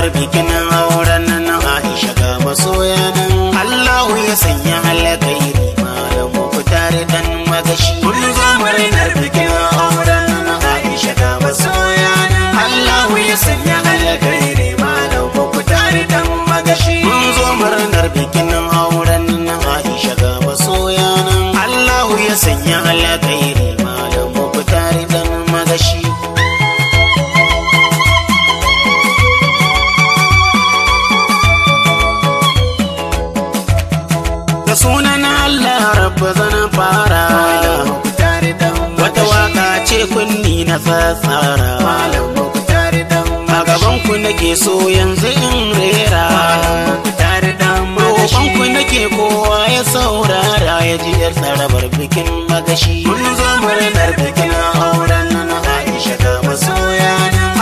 murnar bikin auren nan Aisha ga masoya nan Allahu ya sanya alkhairi malam Muktar dan magashi mun zo murnar bikin auren nan Aisha ga masoya nan Allahu ya sanya alkhairi malam Muktar dan magashi mun zo murnar bikin auren nan Aisha ga masoya nan Allahu ya sanya alkhairi malam Muktar dan magashi sunan Allah rabba zan fara wata waka ce kunni na tsatsara a gaban ku nake so yanzu in rera roƙon ku nake kowa ya saurara ya ji yar tsarabar bikin magashi mun zo murnar bikin auren nan Aisha ga masoya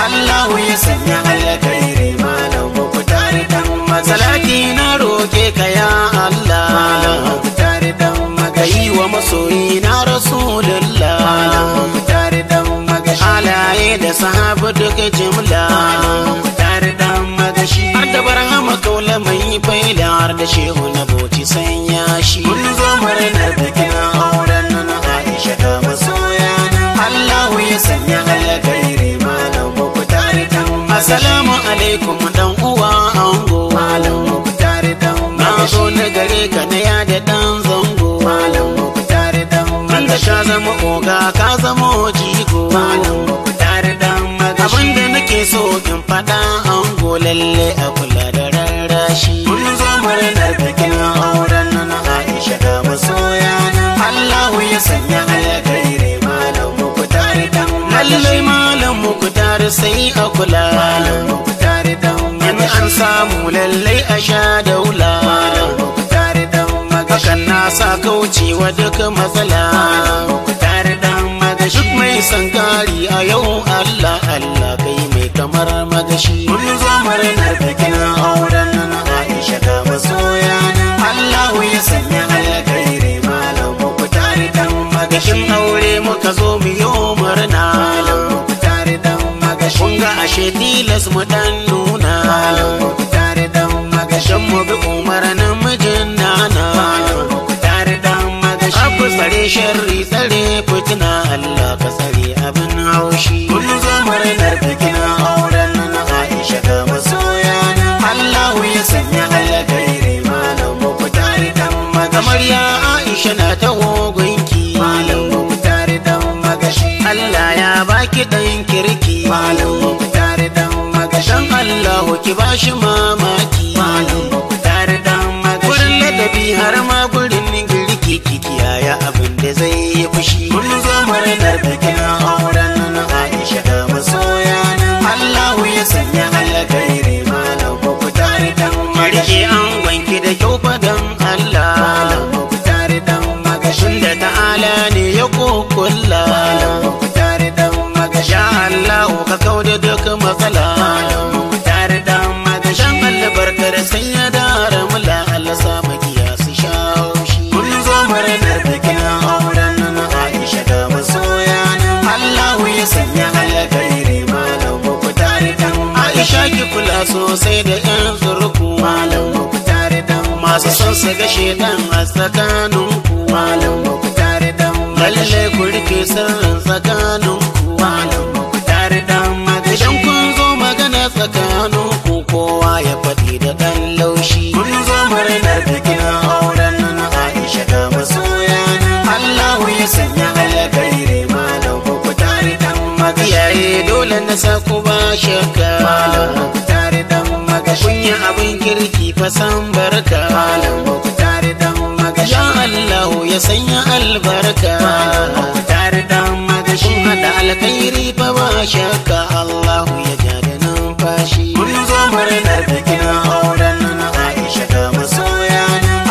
Allahu ya sanya alkhairi malam Muktar dan salati na roke ka ya Allah wa masoyi na Rasulullah halaye da sahabu duka jimla har da barhama kaula mai faida har da shehu na boci sanya shi mun zo murnar bikin auren nan Aisha ga masoya Allahu ya sanya alkhairi malam Muktar dan assalamu alaikum dan uwa ango malam Muktar dan na zo na gare ka na ya da dan zango malam Muktar dan da ka zama oga ka zama jigo malam Muktar dan abinda nake so kin fada ango lalle a kula da rarrashi mun zo murnar bikin auren nan Aisha ga masoya Allahu ya sanya alkhairi malam Muktar dan lalle malam Muktar sai a kula malam Muktar dan an samu lalle a sha daula malam Muktar dan hakan na sa kaucewa duk matsala Muktar dan magashi duk mai sankari a yau Allah Allah kai mai kamar magashi mun zo murnar bikin auren nan Aisha ga masoya Allahu ya sanya alkhairi malam Muktar dan magashin aure muka zo mu yi murna malam Muktar dan magashi kun ga ashe tilas mu dan nuna malam Muktar dan magashin mu bi umarnin mijin nana tsare sharri tsare fitina Allah ka tsare abin haushi kun zo murnar bikin auren nan Aisha ga masoya Allahu ya sanya alkhairi malam Muktar dan amarya Aisha na ta gogonki malam Muktar dan magashi Allah ya baki dan kirki malam Muktar dan magashin Allahu ki bashi mamaki malam Muktar dan magashi gurin ladabi har ma gurin girki kikiyaya abin da zai yi fushi mun zo murnar bikin auren nan Aisha ga masoya Allahu ya sanya alkhairi malam Muktar dan marke an wanki da kyau fadan Allah malam Muktar dan magashin da ta'ala ne ya kokulla malam Muktar dan magashi ya Allah ka kauda duk matsala malam Muktar dan magashin albarkar sayyada ramla Allah sa makiya su shaushi mun zo murnar bikin auren nan Aisha ga masoya Allahu ya sanya alkhairi malam Muktar dan Aisha ki kula sosai da yan zurku malam Muktar dan masu son su ga shedan a tsakaninku malam Muktar dan lalle ku rike sirrin tsakaninku malam Muktar dan idan kun zo magana tsakaninku kowa ya faɗi da dan laushi kun zo murnar bikin auren nan Aisha ga masoya Allahu ya sanya alkhairi malam Muktar dan magashi dole na sa ku ba shakka malam Muktar dan magashi kunya abin kirki fa san barka malam Muktar dan magashi ya Allahu ya sanya albarka malam Muktar dan magashi hada alkhairi fa ba shakka Allahu ya ja da numfashi mun zo murnar bikin auren nan Aisha ga masoya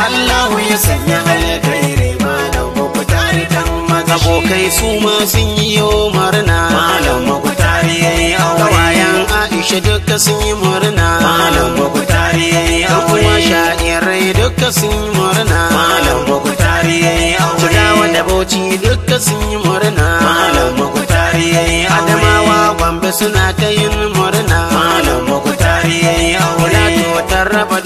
Allahu ya sanya alkhairi malam Muktar dan magashi abokai su ma sun yi murna malam Muktar yayi kawayan Aisha duka sun yi murna malam Muktar yayi kuma sha'irai duka sun yi murna malam Muktar yayi Jigawa da Bauchi duka sun yi murna malam Muktar yayi Adamawa Gombe suna ta yin murna malam Muktar yayi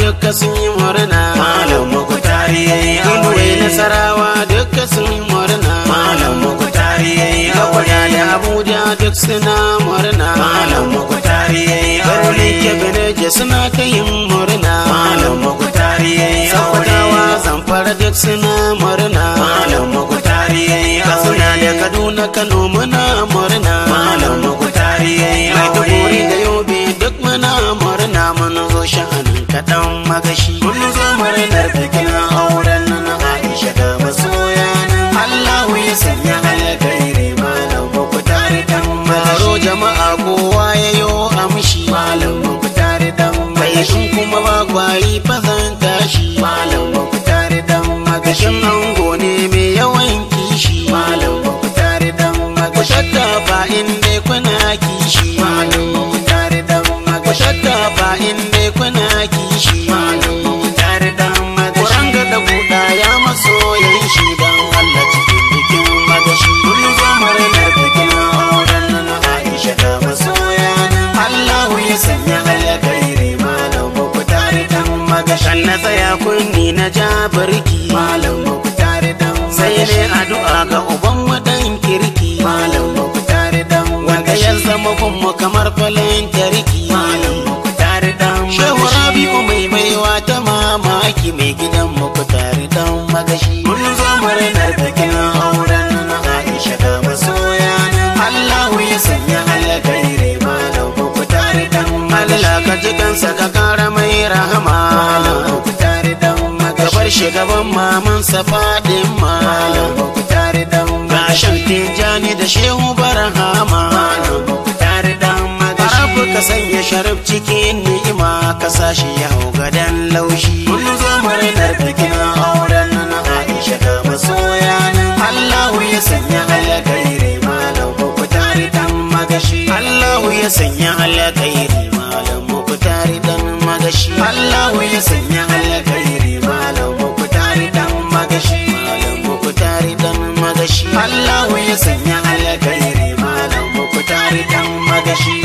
duka sun yi murna malam Mukutari yayi aure Nasarawa duka sun yi murna malam Mukutari yayi aure da Abuja duk suna murna malam Mukutari yayi aure Kebbi suna ta yin murna malam Mukutari yayi aure Zamfara duk suna murna malam Mukutari yayi aure da Kaduna Kano muna murna malam Mukutari yayi aure da Yobe duk muna murna mun zo sha'anin kaɗan magashi mun zo murnar bikin auren nan Aisha da masoya nan Allahu ya sanya alkhairi malam Mukutari dan maro jama'a kowa yayo amshi malam Mukutari dan magashin kuma ba gwari fazan tashi malam Mukutari dan magashin ango ne mai yawan kishi malam Mukutari dan magashin ba inda kuna kishi malam Mukutari dan magashin ba inda kuna kishi malam Mukutari dan magashin ga da buɗa ya masoyan shi dan Allah cikin bikin magashi mun zo murnar bikin auren nan Aisha da masoya nan Allahu ya sanya alkhairi malam Mukutari dan magashin na tsaya kunni na jabirki malam Mukutari dan sai ne addu'a ga uban wadan kirki malam Mukutari dan wanda ya zama gunmu kamar falantarki malam Mukutari dan Shehu Rabi'u mai baiwa ta mamaki mai gidan Mukutari dan magashi mun zo murnar bikin auren nan Aisha da masoya nan Allahu ya sanya alkhairi malam Mukutari dan Allah ka ji kansa ka kara mai rahama malam Mukutari dan magashi shugaban mamansa Fadima malam Mukutari dan gashin Tijani da Shehu Barhama malam Mukutari dan magashi ka sanya sharaf cikin ni'ima ka sashi ya hau gadan laushi mun zo murnar bikin auren nan Aisha da masoya nan Allahu ya sanya alkhairi malam Mukutari dan magashi Allahu ya sanya alkhairi malam Mukutari dan magashi Allahu ya sanya alkhairi malam Mukutari dan magashi malam Mukutari dan magashi Allahu ya sanya alkhairi malam Mukutari dan magashi